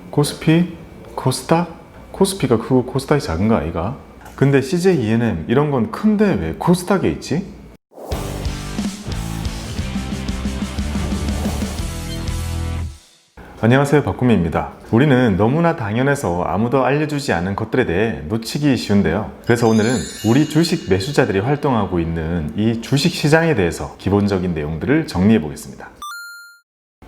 코스피? 코스닥? 코스피가 크고 코스닥이 작은 거 아이가? 근데 CJ ENM 이런 건 큰데 왜 코스닥에 있지? 안녕하세요, 박구미입니다. 우리는 너무나 당연해서 아무도 알려주지 않은 것들에 대해 놓치기 쉬운데요. 그래서 오늘은 우리 주식 매수자들이 활동하고 있는 이 주식 시장에 대해서 기본적인 내용들을 정리해 보겠습니다.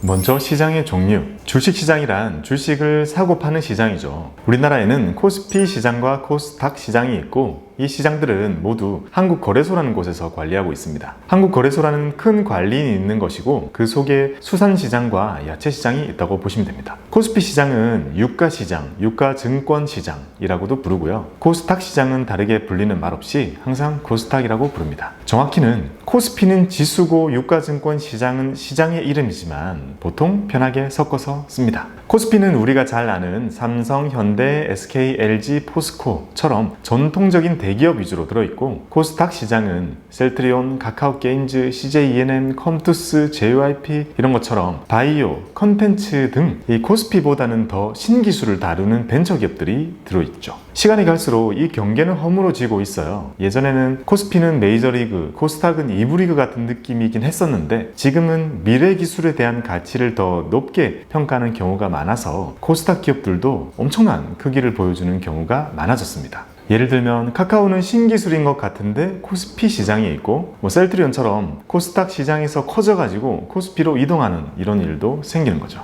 먼저 시장의 종류. 주식 시장이란 주식을 사고 파는 시장이죠. 우리나라에는 코스피 시장과 코스닥 시장이 있고, 이 시장들은 모두 한국거래소라는 곳에서 관리하고 있습니다. 한국거래소라는 큰 관리인이 있는 것이고, 그 속에 수산시장과 야채시장이 있다고 보시면 됩니다. 코스피 시장은 유가시장, 유가증권시장이라고도 부르고요. 코스닥 시장은 다르게 불리는 말 없이 항상 코스닥이라고 부릅니다. 정확히는 코스피는 지수고 유가증권시장은 시장의 이름이지만 보통 편하게 섞어서 씁니다. 코스피는 우리가 잘 아는 삼성, 현대, SK, LG, 포스코처럼 전통적인 대기업 위주로 들어있고, 코스닥 시장은 셀트리온, 카카오게임즈, CJ ENM, 컴투스, JYP 이런 것처럼 바이오, 컨텐츠 등 이 코스피보다는 더 신기술을 다루는 벤처기업들이 들어있죠. 시간이 갈수록 이 경계는 허물어지고 있어요. 예전에는 코스피는 메이저리그, 코스닥은 2부 리그 같은 느낌이긴 했었는데, 지금은 미래 기술에 대한 가치를 더 높게 평가하는 경우가 많아서 코스닥 기업들도 엄청난 크기를 보여주는 경우가 많아졌습니다. 예를 들면 카카오는 신기술인 것 같은데 코스피 시장에 있고, 셀트리온처럼 코스닥 시장에서 커져가지고 코스피로 이동하는 이런 일도 생기는 거죠.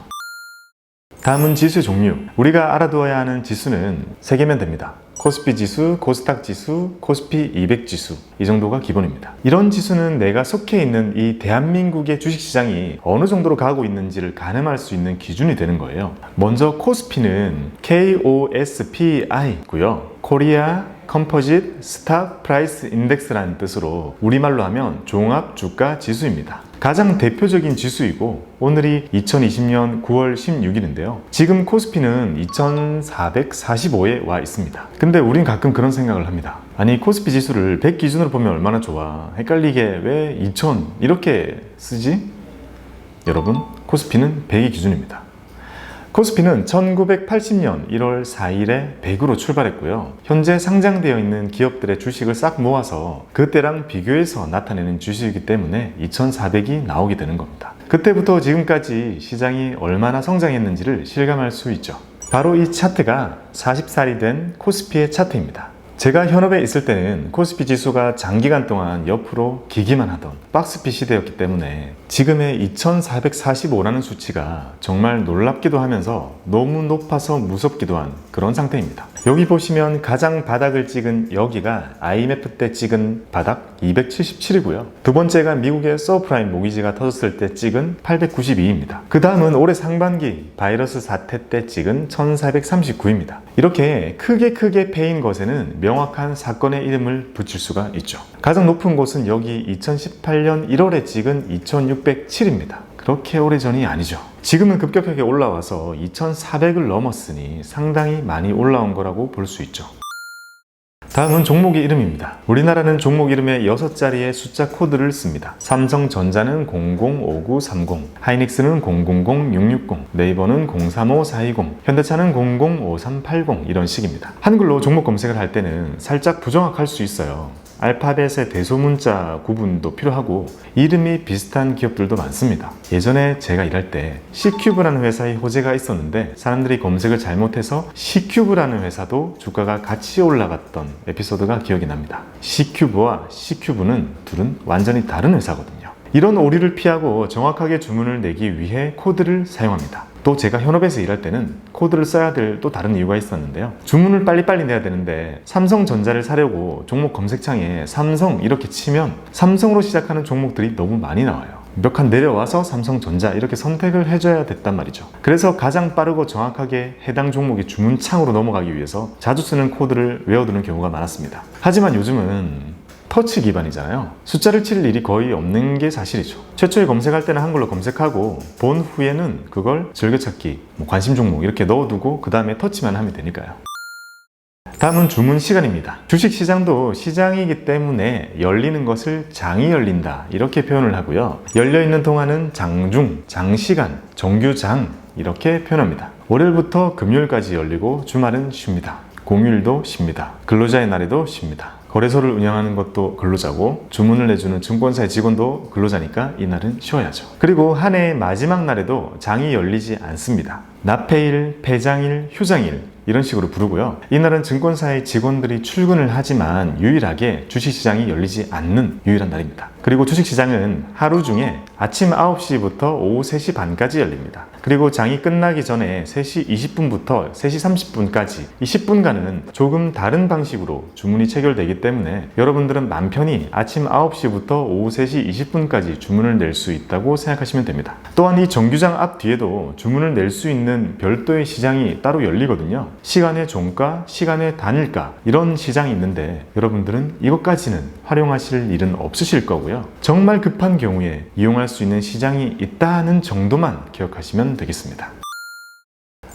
다음은 지수의 종류. 우리가 알아두어야 하는 지수는 3개면 됩니다. 코스피 지수, 코스닥 지수, 코스피 200 지수, 이 정도가 기본입니다. 이런 지수는 내가 속해 있는 이 대한민국의 주식시장이 어느 정도로 가고 있는지를 가늠할 수 있는 기준이 되는 거예요. 먼저 코스피는 KOSPI고요. 코리아 컴포짓 스탁 프라이스 인덱스라는 뜻으로 우리말로 하면 종합 주가 지수입니다. 가장 대표적인 지수이고, 오늘이 2020년 9월 16일인데요. 지금 코스피는 2445에 와 있습니다. 근데 우린 가끔 그런 생각을 합니다. 아니, 코스피 지수를 100 기준으로 보면 얼마나 좋아. 헷갈리게 왜 2000 이렇게 쓰지? 여러분, 코스피는 100이 기준입니다. 코스피는 1980년 1월 4일에 100으로 출발했고요. 현재 상장되어 있는 기업들의 주식을 싹 모아서 그때랑 비교해서 나타내는 주식이기 때문에 2400이 나오게 되는 겁니다. 그때부터 지금까지 시장이 얼마나 성장했는지를 실감할 수 있죠. 바로 이 차트가 40살이 된 코스피의 차트입니다. 제가 현업에 있을 때는 코스피 지수가 장기간 동안 옆으로 기기만 하던 박스피 시대였기 때문에 지금의 2445라는 수치가 정말 놀랍기도 하면서 너무 높아서 무섭기도 한 그런 상태입니다. 여기 보시면 가장 바닥을 찍은 여기가 IMF 때 찍은 바닥 277이고요. 두 번째가 미국의 서프라임 모기지가 터졌을 때 찍은 892입니다. 그 다음은 올해 상반기 바이러스 사태 때 찍은 1439입니다. 이렇게 크게 패인 것에는 명확한 사건의 이름을 붙일 수가 있죠. 가장 높은 곳은 여기 2018년 1월에 찍은 2607입니다. 그렇게 오래전이 아니죠. 지금은 급격하게 올라와서 2400을 넘었으니 상당히 많이 올라온 거라고 볼 수 있죠. 다음은 종목의 이름입니다. 우리나라는 종목 이름에 6자리의 숫자 코드를 씁니다. 삼성전자는 005930, 하이닉스는 000660, 네이버는 035420, 현대차는 005380 이런 식입니다. 한글로 종목 검색을 할 때는 살짝 부정확할 수 있어요. 알파벳의 대소문자 구분도 필요하고 이름이 비슷한 기업들도 많습니다. 예전에 제가 일할 때 C큐브라는 회사의 호재가 있었는데 사람들이 검색을 잘못해서 C큐브라는 회사도 주가가 같이 올라갔던 에피소드가 기억이 납니다. C큐브와 C큐브는 둘은 완전히 다른 회사거든요. 이런 오류를 피하고 정확하게 주문을 내기 위해 코드를 사용합니다. 또 제가 현업에서 일할 때는 코드를 써야 될 또 다른 이유가 있었는데요. 주문을 빨리빨리 내야 되는데 삼성전자를 사려고 종목 검색창에 삼성 이렇게 치면 삼성으로 시작하는 종목들이 너무 많이 나와요. 몇 칸 내려와서 삼성전자 이렇게 선택을 해줘야 됐단 말이죠. 그래서 가장 빠르고 정확하게 해당 종목이 주문창으로 넘어가기 위해서 자주 쓰는 코드를 외워두는 경우가 많았습니다. 하지만 요즘은 터치 기반이잖아요. 숫자를 칠 일이 거의 없는 게 사실이죠. 최초에 검색할 때는 한글로 검색하고 본 후에는 그걸 즐겨찾기, 관심 종목 이렇게 넣어두고 그 다음에 터치만 하면 되니까요. 다음은 주문 시간입니다. 주식시장도 시장이기 때문에 열리는 것을 장이 열린다 이렇게 표현을 하고요. 열려있는 동안은 장중, 장시간, 정규장 이렇게 표현합니다. 월요일부터 금요일까지 열리고 주말은 쉽니다. 공휴일도 쉽니다. 근로자의 날에도 쉽니다. 거래소를 운영하는 것도 근로자고 주문을 내주는 증권사의 직원도 근로자니까 이날은 쉬어야죠. 그리고 한 해의 마지막 날에도 장이 열리지 않습니다. 납폐일, 폐장일, 휴장일 이런 식으로 부르고요. 이날은 증권사의 직원들이 출근을 하지만 유일하게 주식시장이 열리지 않는 유일한 날입니다. 그리고 주식시장은 하루 중에 아침 9시부터 오후 3시 반까지 열립니다. 그리고 장이 끝나기 전에 3시 20분부터 3시 30분까지 이 10분간은 조금 다른 방식으로 주문이 체결되기 때문에 여러분들은 맘 편히 아침 9시부터 오후 3시 20분까지 주문을 낼 수 있다고 생각하시면 됩니다. 또한 이 정규장 앞 뒤에도 주문을 낼 수 있는 별도의 시장이 따로 열리거든요. 시간의 종가, 시간의 단일가 이런 시장이 있는데 여러분들은 이것까지는 활용하실 일은 없으실 거고요. 정말 급한 경우에 이용할 수 있는 시장이 있다는 정도만 기억하시면 되겠습니다.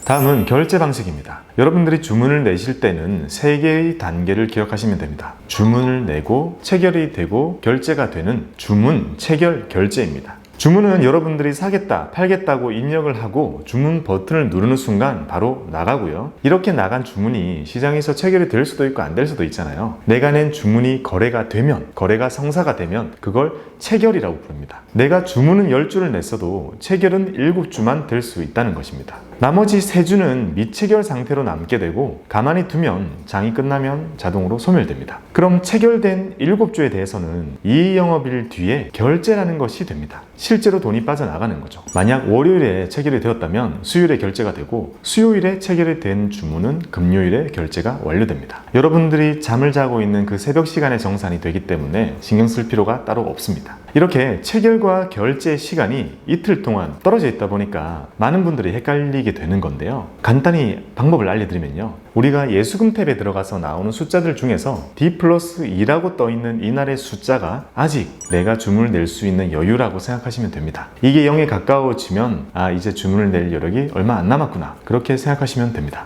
다음은 결제 방식입니다. 여러분들이 주문을 내실 때는 3개의 단계를 기억하시면 됩니다. 주문을 내고 체결이 되고 결제가 되는 주문, 체결, 결제입니다. 주문은 여러분들이 사겠다, 팔겠다고 입력을 하고 주문 버튼을 누르는 순간 바로 나가고요. 이렇게 나간 주문이 시장에서 체결이 될 수도 있고 안 될 수도 있잖아요. 내가 낸 주문이 거래가 되면, 거래가 성사가 되면 그걸 체결이라고 부릅니다. 내가 주문은 10주를 냈어도 체결은 7주만 될 수 있다는 것입니다. 나머지 3주는 미체결 상태로 남게 되고 가만히 두면 장이 끝나면 자동으로 소멸됩니다. 그럼 체결된 7주에 대해서는 이 영업일 뒤에 결제라는 것이 됩니다. 실제로 돈이 빠져나가는 거죠. 만약 월요일에 체결이 되었다면 수요일에 결제가 되고 수요일에 체결이 된 주문은 금요일에 결제가 완료됩니다. 여러분들이 잠을 자고 있는 그 새벽 시간에 정산이 되기 때문에 신경 쓸 필요가 따로 없습니다. 이렇게 체결과 결제 시간이 이틀 동안 떨어져 있다 보니까 많은 분들이 헷갈리게 되는 건데요. 간단히 방법을 알려드리면요. 우리가 예수금 탭에 들어가서 나오는 숫자들 중에서 D+2라고 떠있는 이날의 숫자가 아직 내가 주문을 낼 수 있는 여유라고 생각하시면 됩니다. 이게 0에 가까워지면 이제 주문을 낼 여력이 얼마 안 남았구나 그렇게 생각하시면 됩니다.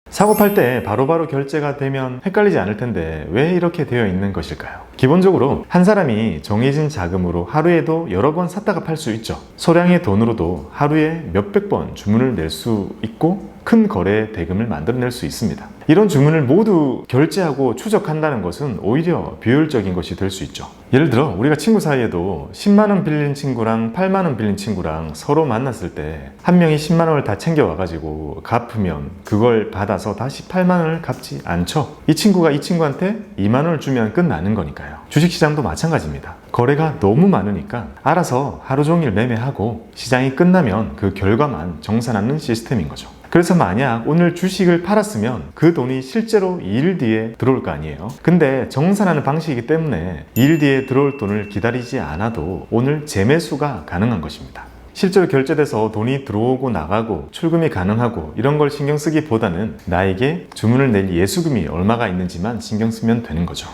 사고 팔 때 바로바로 결제가 되면 헷갈리지 않을 텐데 왜 이렇게 되어 있는 것일까요? 기본적으로 한 사람이 정해진 자금으로 하루에도 여러 번 샀다가 팔 수 있죠. 소량의 돈으로도 하루에 몇백 번 주문을 낼 수 있고 큰 거래 대금을 만들어낼 수 있습니다. 이런 주문을 모두 결제하고 추적한다는 것은 오히려 비효율적인 것이 될 수 있죠. 예를 들어 우리가 친구 사이에도 10만원 빌린 친구랑 8만원 빌린 친구랑 서로 만났을 때 한 명이 10만원을 다 챙겨와가지고 갚으면 그걸 받아서 다시 8만원을 갚지 않죠. 이 친구가 이 친구한테 2만원을 주면 끝나는 거니까요. 주식시장도 마찬가지입니다. 거래가 너무 많으니까 알아서 하루 종일 매매하고 시장이 끝나면 그 결과만 정산하는 시스템인 거죠. 그래서 만약 오늘 주식을 팔았으면 그 돈이 실제로 2일 뒤에 들어올 거 아니에요. 근데 정산하는 방식이기 때문에 2일 뒤에 들어올 돈을 기다리지 않아도 오늘 재매수가 가능한 것입니다. 실제로 결제돼서 돈이 들어오고 나가고 출금이 가능하고 이런 걸 신경 쓰기보다는 나에게 주문을 낼 예수금이 얼마가 있는지만 신경 쓰면 되는 거죠.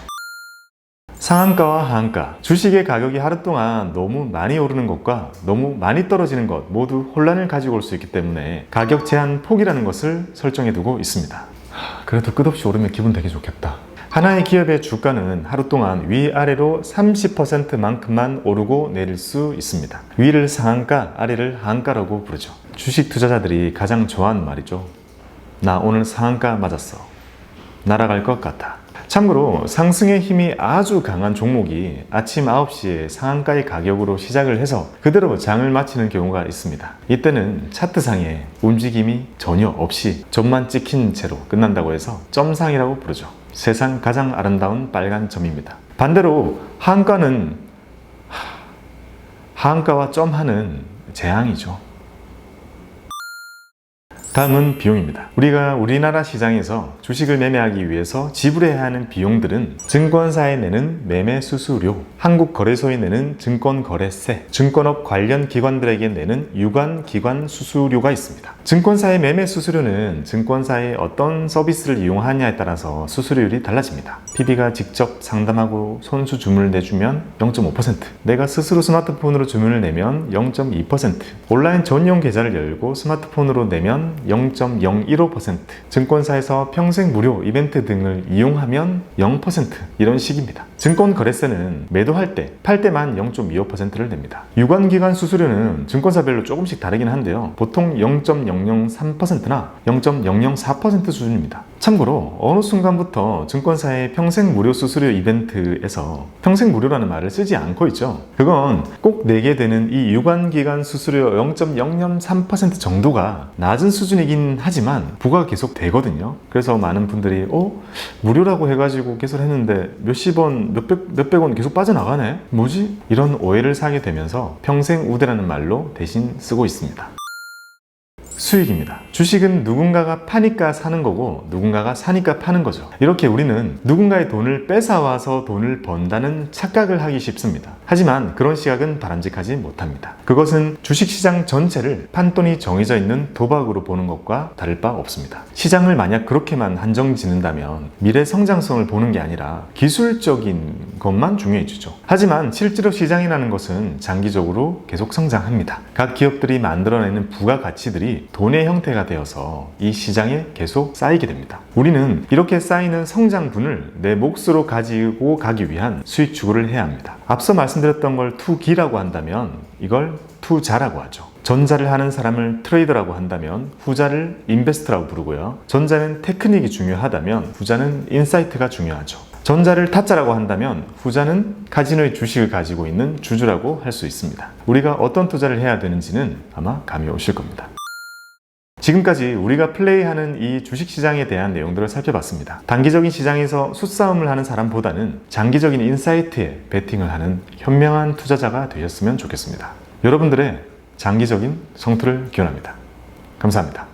상한가와 하한가, 주식의 가격이 하루 동안 너무 많이 오르는 것과 너무 많이 떨어지는 것 모두 혼란을 가지고 올 수 있기 때문에 가격 제한 폭이라는 것을 설정해 두고 있습니다. 그래도 끝없이 오르면 기분 되게 좋겠다. 하나의 기업의 주가는 하루 동안 위아래로 30%만큼만 오르고 내릴 수 있습니다. 위를 상한가, 아래를 하한가라고 부르죠. 주식 투자자들이 가장 좋아하는 말이죠. 나 오늘 상한가 맞았어. 날아갈 것 같아. 참고로 상승의 힘이 아주 강한 종목이 아침 9시에 상한가의 가격으로 시작을 해서 그대로 장을 마치는 경우가 있습니다. 이때는 차트상에 움직임이 전혀 없이 점만 찍힌 채로 끝난다고 해서 점상이라고 부르죠. 세상 가장 아름다운 빨간 점입니다. 반대로 하한가와 점하는 재앙이죠. 다음은 비용입니다. 우리가 우리나라 시장에서 주식을 매매하기 위해서 지불해야 하는 비용들은 증권사에 내는 매매 수수료, 한국거래소에 내는 증권거래세, 증권업 관련 기관들에게 내는 유관기관 수수료가 있습니다. 증권사의 매매 수수료는 증권사의 어떤 서비스를 이용하냐에 따라서 수수료율이 달라집니다. PB가 직접 상담하고 손수 주문을 내주면 0.5%, 내가 스스로 스마트폰으로 주문을 내면 0.2%, 온라인 전용 계좌를 열고 스마트폰으로 내면 0.015%, 증권사에서 평생 무료 이벤트 등을 이용하면 0% 이런 식입니다. 증권거래세는 매도할 때, 팔 때만 0.25%를 냅니다. 유관기관 수수료는 증권사별로 조금씩 다르긴 한데요. 보통 0.003%나 0.004% 수준입니다. 참고로 어느 순간부터 증권사의 평생 무료 수수료 이벤트에서 평생 무료라는 말을 쓰지 않고 있죠. 그건 꼭 내게 되는 이 유관기관 수수료 0.003% 정도가 낮은 수준이긴 하지만 부과가 계속 되거든요. 그래서 많은 분들이 무료라고 해가지고 개설했는데 몇십 원, 몇백 원 계속 빠져나가네? 뭐지? 이런 오해를 사게 되면서 평생 우대라는 말로 대신 쓰고 있습니다. 수익입니다. 주식은 누군가가 파니까 사는 거고 누군가가 사니까 파는 거죠. 이렇게 우리는 누군가의 돈을 뺏어와서 돈을 번다는 착각을 하기 쉽습니다. 하지만 그런 시각은 바람직하지 못합니다. 그것은 주식시장 전체를 판돈이 정해져 있는 도박으로 보는 것과 다를 바 없습니다. 시장을 만약 그렇게만 한정 짓는다면 미래 성장성을 보는 게 아니라 기술적인 것만 중요해지죠. 하지만 실제로 시장이라는 것은 장기적으로 계속 성장합니다. 각 기업들이 만들어내는 부가가치들이 돈의 형태가 되어서 이 시장에 계속 쌓이게 됩니다. 우리는 이렇게 쌓이는 성장분을 내 몫으로 가지고 가기 위한 수익 추구를 해야 합니다. 앞서 말씀드렸던 걸 투기라고 한다면 이걸 투자라고 하죠. 전자를 하는 사람을 트레이더라고 한다면 후자를 인베스트라고 부르고요. 전자는 테크닉이 중요하다면 후자는 인사이트가 중요하죠. 전자를 타짜라고 한다면 후자는 카지노의 주식을 가지고 있는 주주라고 할 수 있습니다. 우리가 어떤 투자를 해야 되는지는 아마 감이 오실 겁니다. 지금까지 우리가 플레이하는 이 주식시장에 대한 내용들을 살펴봤습니다. 단기적인 시장에서 숫싸움을 하는 사람보다는 장기적인 인사이트에 베팅을 하는 현명한 투자자가 되셨으면 좋겠습니다. 여러분들의 장기적인 성투를 기원합니다. 감사합니다.